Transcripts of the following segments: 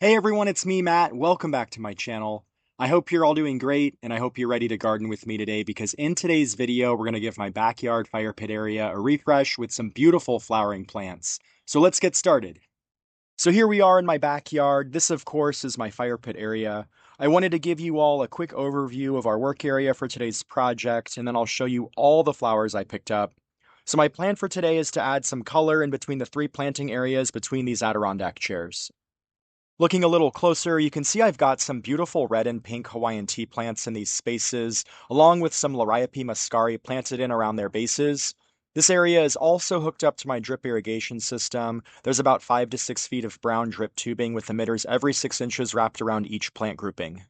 Hey everyone, it's me, Matt. Welcome back to my channel. I hope you're all doing great, and I hope you're ready to garden with me today because in today's video, we're going to give my backyard fire pit area a refresh with some beautiful flowering plants. So let's get started. So here we are in my backyard. This, of course, is my fire pit area. I wanted to give you all a quick overview of our work area for today's project, and then I'll show you all the flowers I picked up. So my plan for today is to add some color in between the three planting areas between these Adirondack chairs. Looking a little closer, you can see I've got some beautiful red and pink Hawaiian tea plants in these spaces, along with some Liriope muscari planted in around their bases. This area is also hooked up to my drip irrigation system. There's about 5 to 6 feet of brown drip tubing with emitters every 6 inches wrapped around each plant grouping.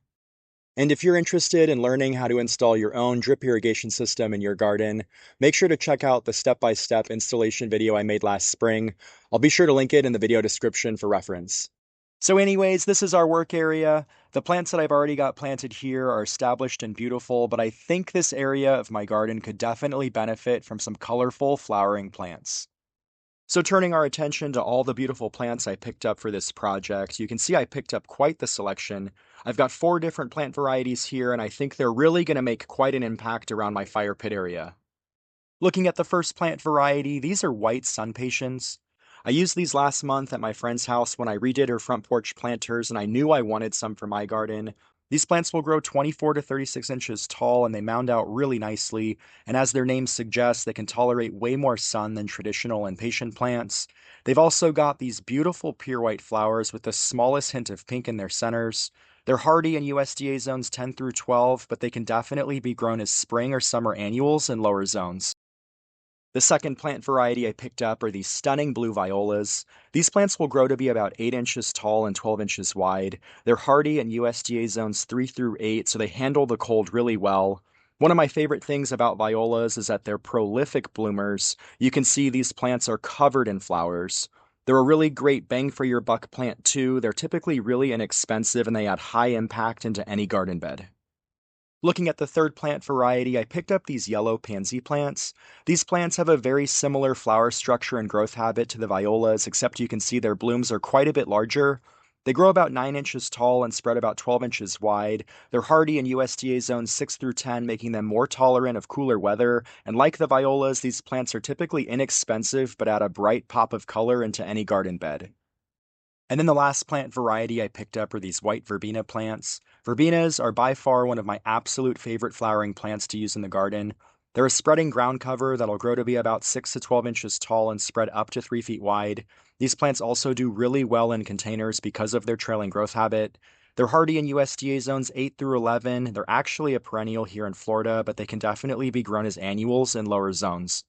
And if you're interested in learning how to install your own drip irrigation system in your garden, make sure to check out the step-by-step installation video I made last spring. I'll be sure to link it in the video description for reference. So anyways, this is our work area. The plants that I've already got planted here are established and beautiful, but I think this area of my garden could definitely benefit from some colorful flowering plants. So turning our attention to all the beautiful plants I picked up for this project, you can see I picked up quite the selection. I've got 4 different plant varieties here, and I think they're really going to make quite an impact around my fire pit area. Looking at the first plant variety, these are white sun patience. I used these last month at my friend's house when I redid her front porch planters, and I knew I wanted some for my garden. These plants will grow 24 to 36 inches tall, and they mound out really nicely, and as their name suggests, they can tolerate way more sun than traditional impatient plants. They've also got these beautiful pure white flowers with the smallest hint of pink in their centers. They're hardy in USDA zones 10 through 12, but they can definitely be grown as spring or summer annuals in lower zones. The second plant variety I picked up are these stunning blue violas. These plants will grow to be about 8 inches tall and 12 inches wide. They're hardy in USDA zones 3 through 8, so they handle the cold really well. One of my favorite things about violas is that they're prolific bloomers. You can see these plants are covered in flowers. They're a really great bang for your buck plant too. They're typically really inexpensive and they add high impact into any garden bed. Looking at the third plant variety, I picked up these yellow pansy plants. These plants have a very similar flower structure and growth habit to the violas, except you can see their blooms are quite a bit larger. They grow about 9 inches tall and spread about 12 inches wide. They're hardy in USDA zones 6 through 10, making them more tolerant of cooler weather. And like the violas, these plants are typically inexpensive but add a bright pop of color into any garden bed. And then the last plant variety I picked up are these white verbena plants. Verbenas are by far one of my absolute favorite flowering plants to use in the garden. They're a spreading ground cover that'll grow to be about 6 to 12 inches tall and spread up to 3 feet wide. These plants also do really well in containers because of their trailing growth habit. They're hardy in USDA zones 8 through 11. They're actually a perennial here in Florida, but they can definitely be grown as annuals in lower zones.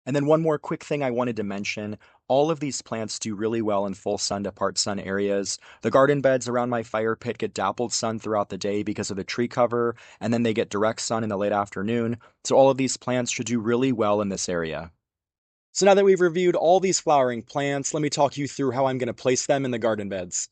And then one more quick thing I wanted to mention. All of these plants do really well in full sun to part sun areas. The garden beds around my fire pit get dappled sun throughout the day because of the tree cover, and then they get direct sun in the late afternoon. So all of these plants should do really well in this area. So now that we've reviewed all these flowering plants, let me talk you through how I'm going to place them in the garden beds.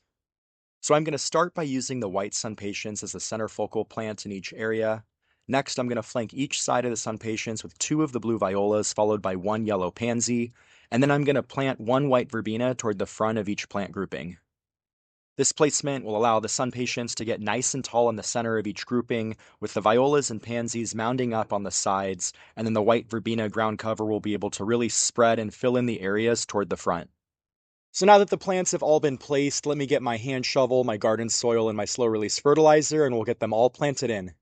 So I'm going to start by using the white sun patience as the center focal plant in each area. Next, I'm going to flank each side of the sun patience with 2 of the blue violas, followed by 1 yellow pansy, and then I'm going to plant 1 white verbena toward the front of each plant grouping. This placement will allow the sun patience to get nice and tall in the center of each grouping, with the violas and pansies mounding up on the sides, and then the white verbena ground cover will be able to really spread and fill in the areas toward the front. So now that the plants have all been placed, let me get my hand shovel, my garden soil, and my slow release fertilizer, and we'll get them all planted in.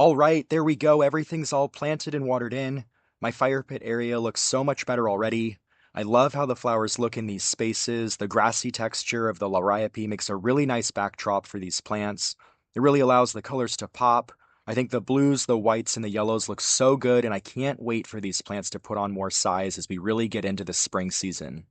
All right, there we go. Everything's all planted and watered in. My fire pit area looks so much better already. I love how the flowers look in these spaces. The grassy texture of the liriope makes a really nice backdrop for these plants. It really allows the colors to pop. I think the blues, the whites, and the yellows look so good, and I can't wait for these plants to put on more size as we really get into the spring season.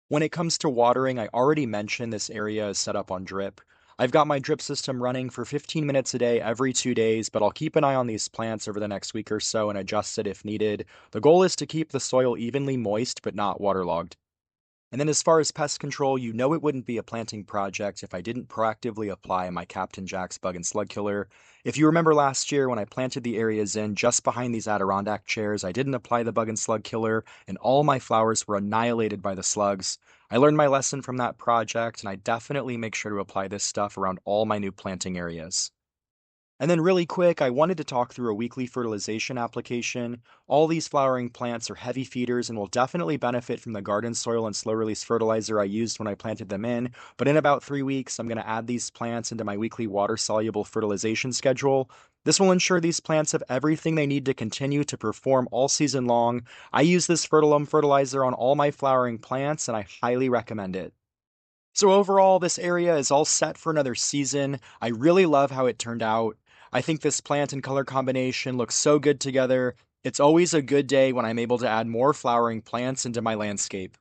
When it comes to watering, I already mentioned this area is set up on drip. I've got my drip system running for 15 minutes a day every 2 days, but I'll keep an eye on these plants over the next week or so and adjust it if needed. The goal is to keep the soil evenly moist but not waterlogged. And then as far as pest control, you know it wouldn't be a planting project if I didn't proactively apply my Captain Jack's bug and slug killer. If you remember last year when I planted the areas in just behind these Adirondack chairs, I didn't apply the bug and slug killer, and all my flowers were annihilated by the slugs. I learned my lesson from that project, and I definitely make sure to apply this stuff around all my new planting areas. And then, really quick, I wanted to talk through a weekly fertilization application. All these flowering plants are heavy feeders and will definitely benefit from the garden soil and slow release fertilizer I used when I planted them in. But in about 3 weeks, I'm going to add these plants into my weekly water soluble fertilization schedule. This will ensure these plants have everything they need to continue to perform all season long. I use this Fertilum fertilizer on all my flowering plants, and I highly recommend it. So overall, this area is all set for another season. I really love how it turned out. I think this plant and color combination looks so good together. It's always a good day when I'm able to add more flowering plants into my landscape.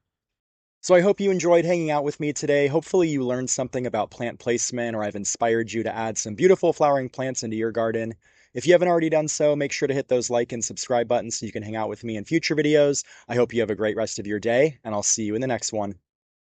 So I hope you enjoyed hanging out with me today. Hopefully you learned something about plant placement, or I've inspired you to add some beautiful flowering plants into your garden. If you haven't already done so, make sure to hit those like and subscribe buttons so you can hang out with me in future videos. I hope you have a great rest of your day, and I'll see you in the next one.